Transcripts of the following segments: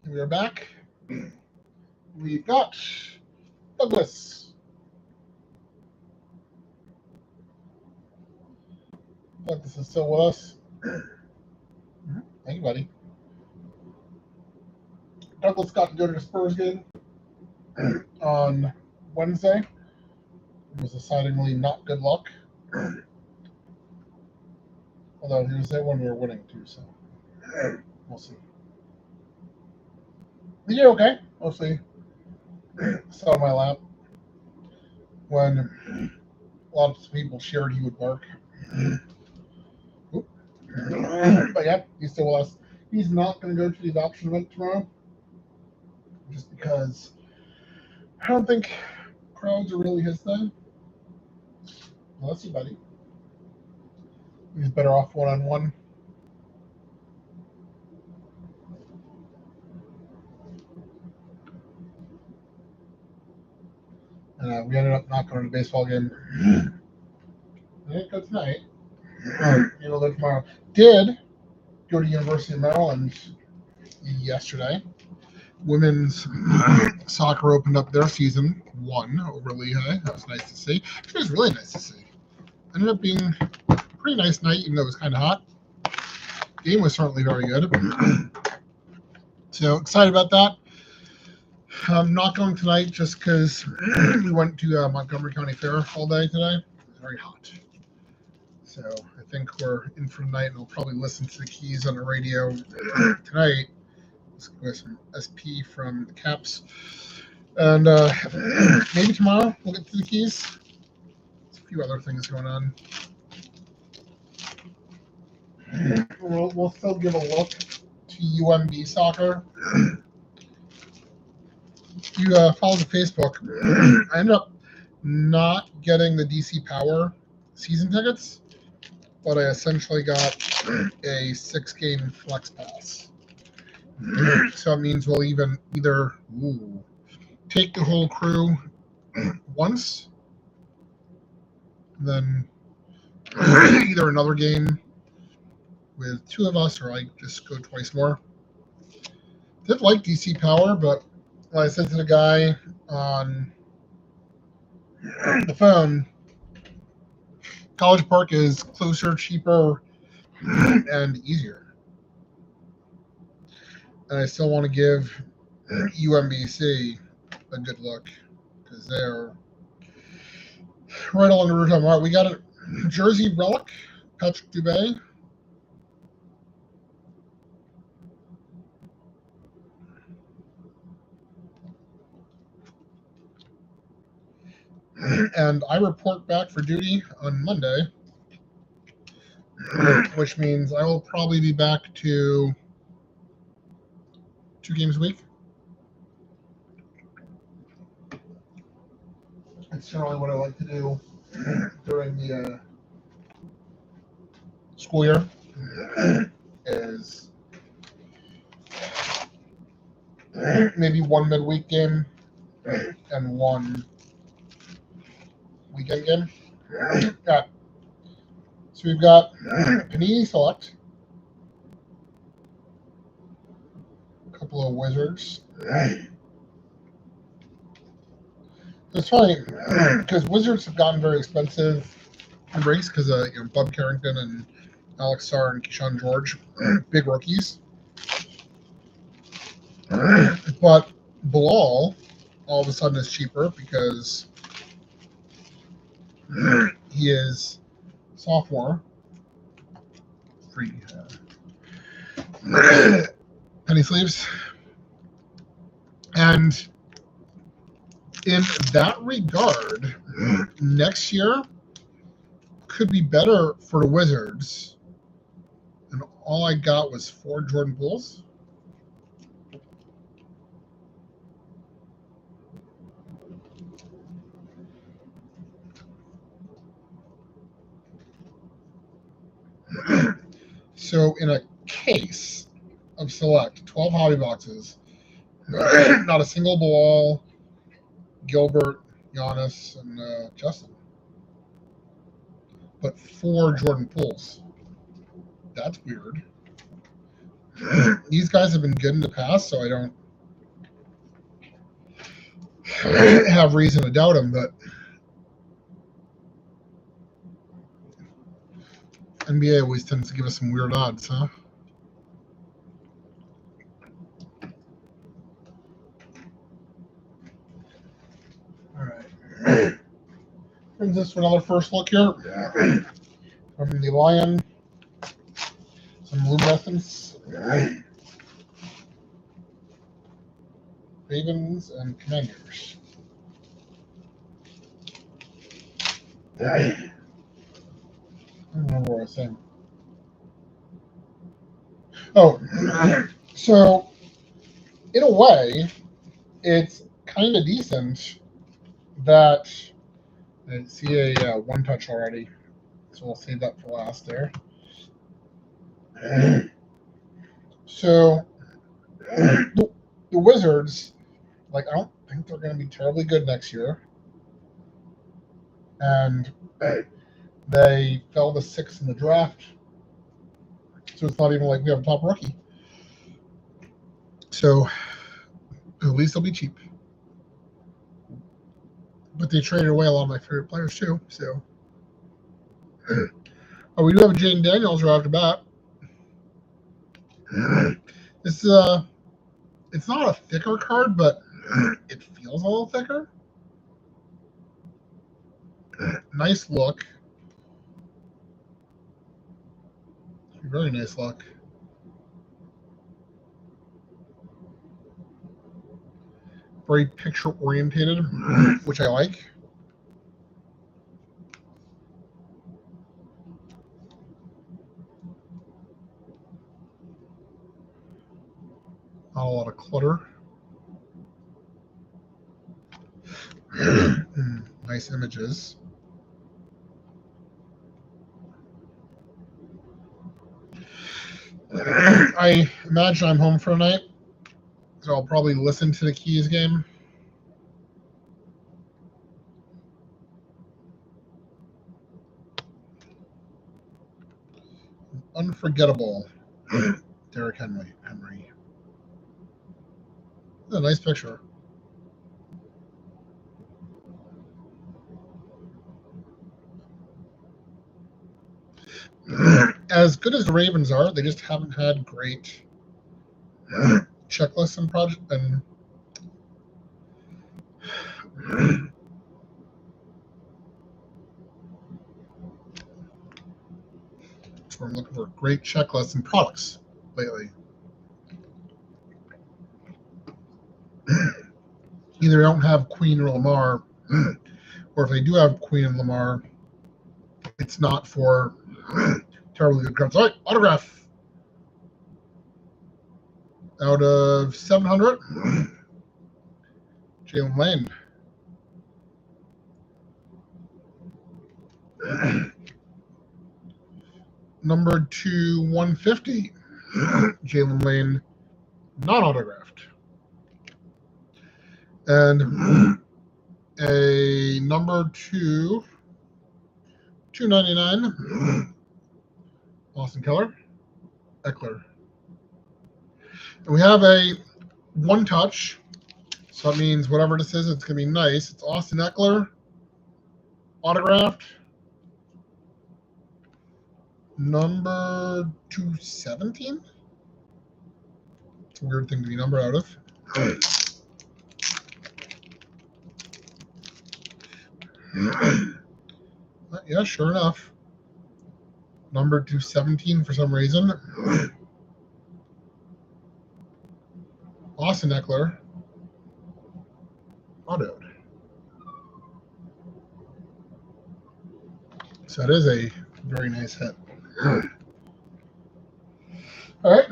We are back. We've got Douglas. Douglas is still with us. Thank you, buddy. Douglas got to go to the Spurs game on Wednesday. It was decidedly not good luck. Although he was there when we were winning too, so we'll see. He did okay. Mostly sat on my lap when lots of people shared he would bark. But yeah, he's still with us. He's not going to go to the adoption event tomorrow, just because I don't think crowds are really his thing. Unless you, buddy. He's better off one-on-one. We ended up not going to the baseball game. I didn't go tonight. You'll go tomorrow. Did go to University of Maryland yesterday. Women's soccer opened up their season 1 over Lehigh. That was nice to see. It was really nice to see. Ended up being a pretty nice night, even though it was kind of hot. Game was certainly very good. So excited about that. I'm not going tonight just because we went to Montgomery County Fair all day today. It was very hot. So I think we're in for the night, and we'll probably listen to the Keys on the radio tonight. With some SP from the Caps. And maybe tomorrow we'll get to the Keys. There's a few other things going on. We'll still give a look to UMB soccer. If you follow the Facebook, I ended up not getting the DC Power season tickets, but I essentially got a 6-game flex pass. So it means we'll either take the whole crew once, then either another game with 2 of us, or I just go twice more. Did like DC Power, but like I said to the guy on the phone, College Park is closer, cheaper, and easier. And I still want to give UMBC a good look because they're right along the route. All right, we got a jersey relic, Patrick Dubé. And I report back for duty on Monday, which means I will probably be back to 2 games a week. It's generally what I like to do during the school year is maybe 1 midweek game and 1 weekend game. Yeah. So we've got Panini Select, a couple of Wizards. It's funny because Wizards have gotten very expensive in breaks because of Bud Carrington and Alex Sarr and Keyshawn George, big rookies. But Bilal all of a sudden is cheaper because he is sophomore. Free penny sleeves. And in that regard, next year could be better for the Wizards. And all I got was 4 Jordan Pooles. So in a case of select 12 hobby boxes, not a single Bilal, Gilbert, Giannis, and Justin, but 4 Jordan Pooles. That's weird. These guys have been good in the past, so I don't have reason to doubt them, but NBA always tends to give us some weird odds, huh? All right. Brings us to another first look here. From the Lion, some luminescence, Ravens, and Commanders. I don't remember what I was saying. Oh, so in a way, it's kind of decent that I see a one touch already, so we'll save that for last there. So the Wizards, like, I don't think they're going to be terribly good next year, and they fell to 6th in the draft, so it's not even like we have a top rookie. So at least they'll be cheap. But they traded away a lot of my favorite players too. So we do have a Jaden Daniels right off the bat. This it's not a thicker card, but it feels a little thicker. Nice look. Very nice look. Very picture orientated, which I like. Not a lot of clutter. Nice images. I imagine I'm home for a night, so I'll probably listen to the Keys game. Unforgettable, Derrick Henry. A nice picture. As good as the Ravens are, they just haven't had great checklists and project and so I'm looking for great checklists and products lately. Either they don't have Queen or Lamar, or if they do have Queen and Lamar, it's not for terribly good cards. All right, autograph. Out of 700, Jalen Lane. Number 2/150, Jalen Lane, not autographed. And a number 2/299, Austin Eckler. And we have a one touch, so that means whatever this is, it's going to be nice. It's Austin Eckler, autographed. Number 217. It's a weird thing to be numbered out of. Yeah, sure enough. Number 217 for some reason. Austin Eckler, autoed. So that is a very nice hit. All right,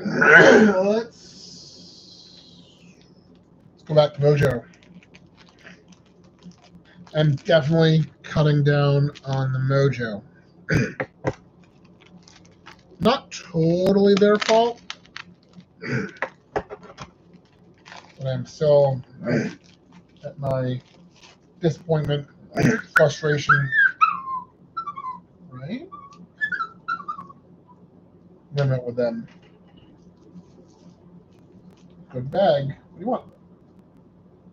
let's go back to Mojo. And definitely cutting down on the Mojo. Not totally their fault, but I'm still at my disappointment, frustration, right? Limit with them. Good bag. What do you want?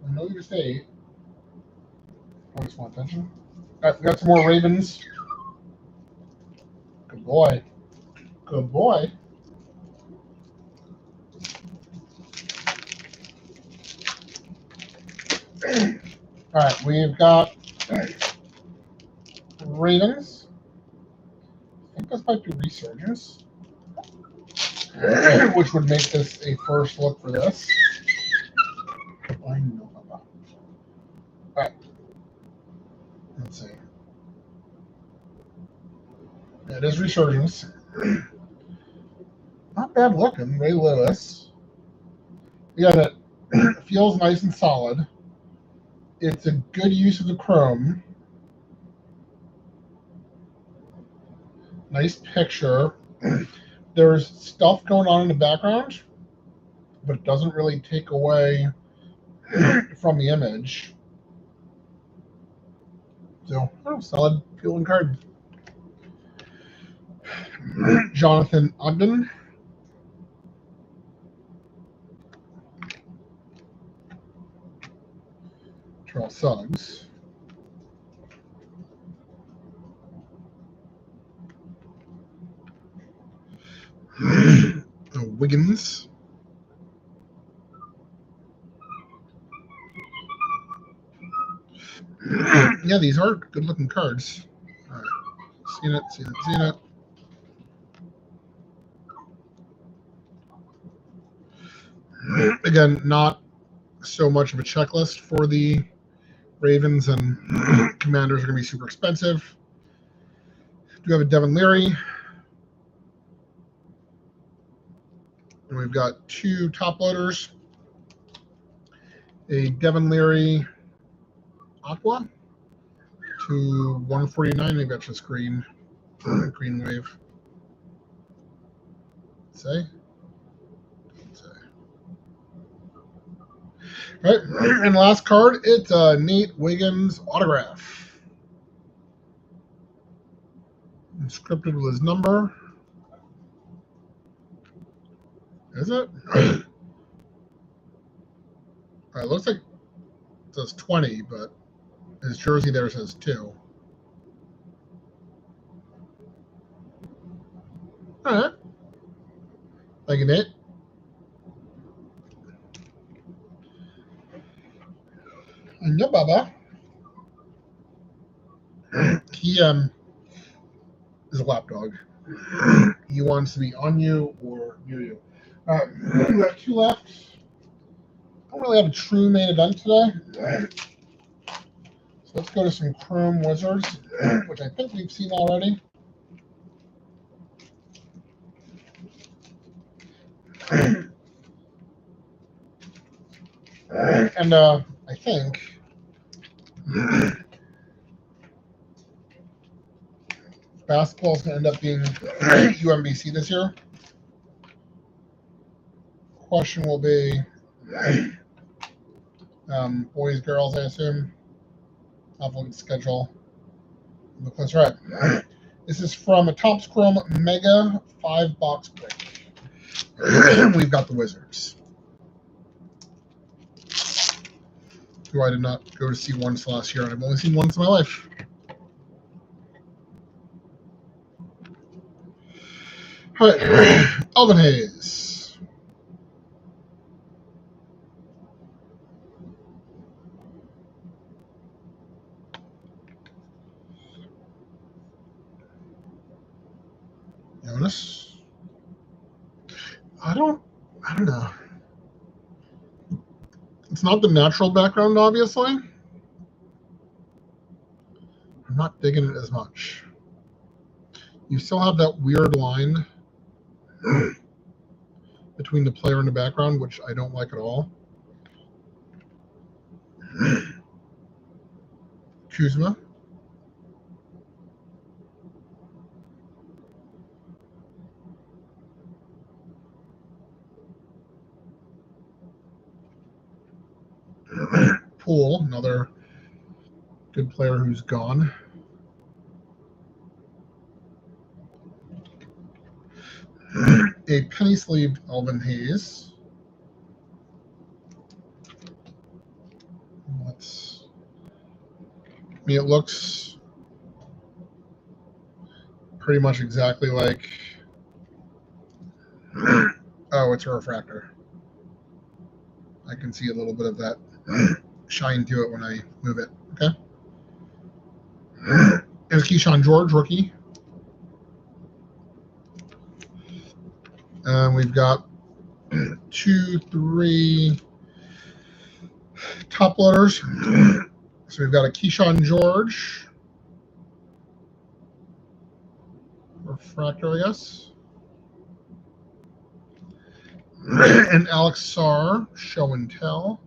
I know you just ate. I just want attention. Got some more Ravens. Good boy. Good boy. All right, we've got Ravens. I think this might be Resurgence, which would make this a first look for this. I know about. All right. Let's see. It is Resurgence. Not bad looking. Ray Lewis. Yeah, it feels nice and solid. It's a good use of the chrome. Nice picture. There's stuff going on in the background, but it doesn't really take away from the image. So, solid feeling card. Jonathan Ogden. Charles Suggs. Wiggins. Yeah, these are good looking cards. All right. Seen it. Again, not so much of a checklist for the Ravens, and Commanders are going to be super expensive. We have a Devin Leary. And we've got two top loaders. A Devin Leary Aqua to 149. Maybe that's just green wave. Say. All right, and last card, it's Nate Wiggins autograph. Scripted with his number. Is it? All right, looks like it says 20, but his jersey there says 2. All right. Thank you, Nate. And yeah, Baba. He is a lapdog. He wants to be on you or near you. All right, we have 2 left. I don't really have a true main event today. So let's go to some Chrome Wizards, which I think we've seen already. And I think basketball is going to end up being UMBC this year. Question will be boys, girls, I assume. I'll look at the schedule. That's right. This is from a Topps Chrome Mega 5-box break. We've got the Wizards, who I did not go to see once last year, and I've only seen once in my life. All right, Elvin Hayes. Jonas. I don't know. It's not the natural background, obviously. I'm not digging it as much. You still have that weird line between the player and the background, which I don't like at all. Kuzma. Poole, another good player who's gone. A penny sleeved Elvin Hayes. That's, I mean, it looks pretty much exactly like, oh, it's a refractor. I can see a little bit of that shine to it when I move it. Okay. There's Keyshawn George, rookie. And we've got 2, 3 top loaders. So we've got a Keyshawn George refractor, I guess. And Alex Sarr, show and tell.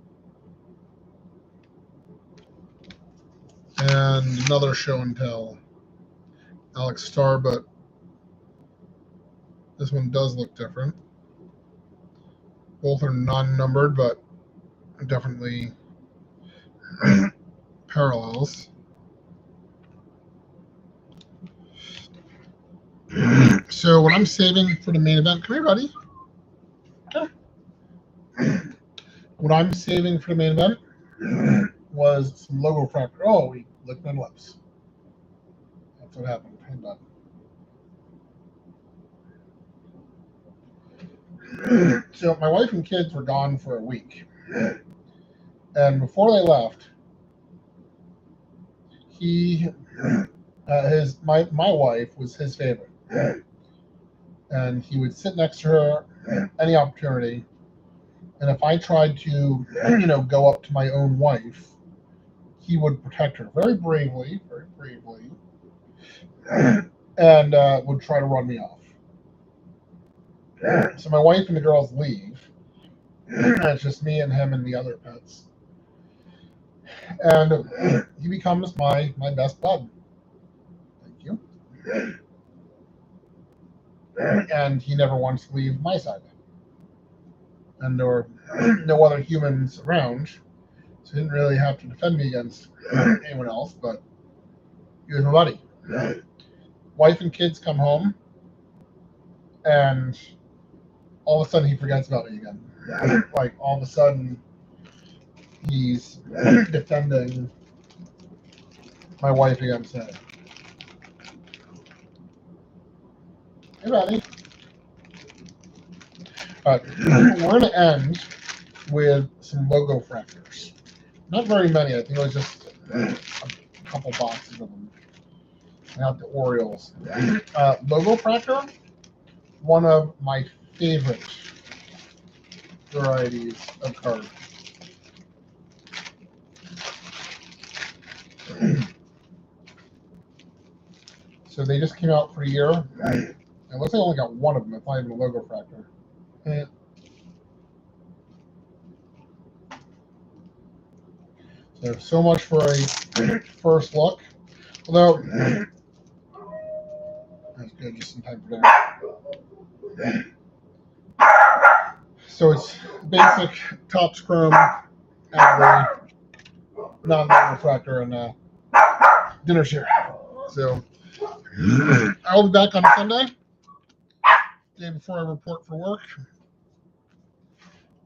And another show and tell. Alex Sarr, but this one does look different. Both are non-numbered, but definitely parallels. So what I'm saving for the main event, come here, buddy. Okay. What I'm saving for the main event was some logo refractor. Oh, we licked my lips. That's what happened. Hang on. So my wife and kids were gone for a week, and before they left, my wife was his favorite, and he would sit next to her any opportunity. And if I tried to, go up to my own wife, he would protect her very bravely, and would try to run me off. So my wife and the girls leave, and it's just me and him and the other pets. And he becomes my best bud. Thank you. And he never wants to leave my side. And there were no other humans around, so he didn't really have to defend me against anyone else, but he was my buddy. Wife and kids come home, and all of a sudden he forgets about me again. Like, all of a sudden he's defending my wife against him. Hey, buddy. We're going to end with some logo fractors. Not very many. I think it was just a couple boxes of them. I got the Orioles. Logo fractor, one of my favorite varieties of card. So they just came out for a year. It looks like I only got one of them. It's not even a logo fractor. So much for a first look. Although, that's good, just in time for dinner. So it's basic Topps Chrome, Adley, non-logo refractor, and dinner share. So I'll be back on Sunday, day before I report for work,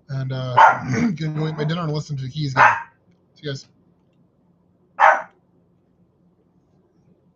and gonna go eat my dinner and listen to the Keys game. See you guys.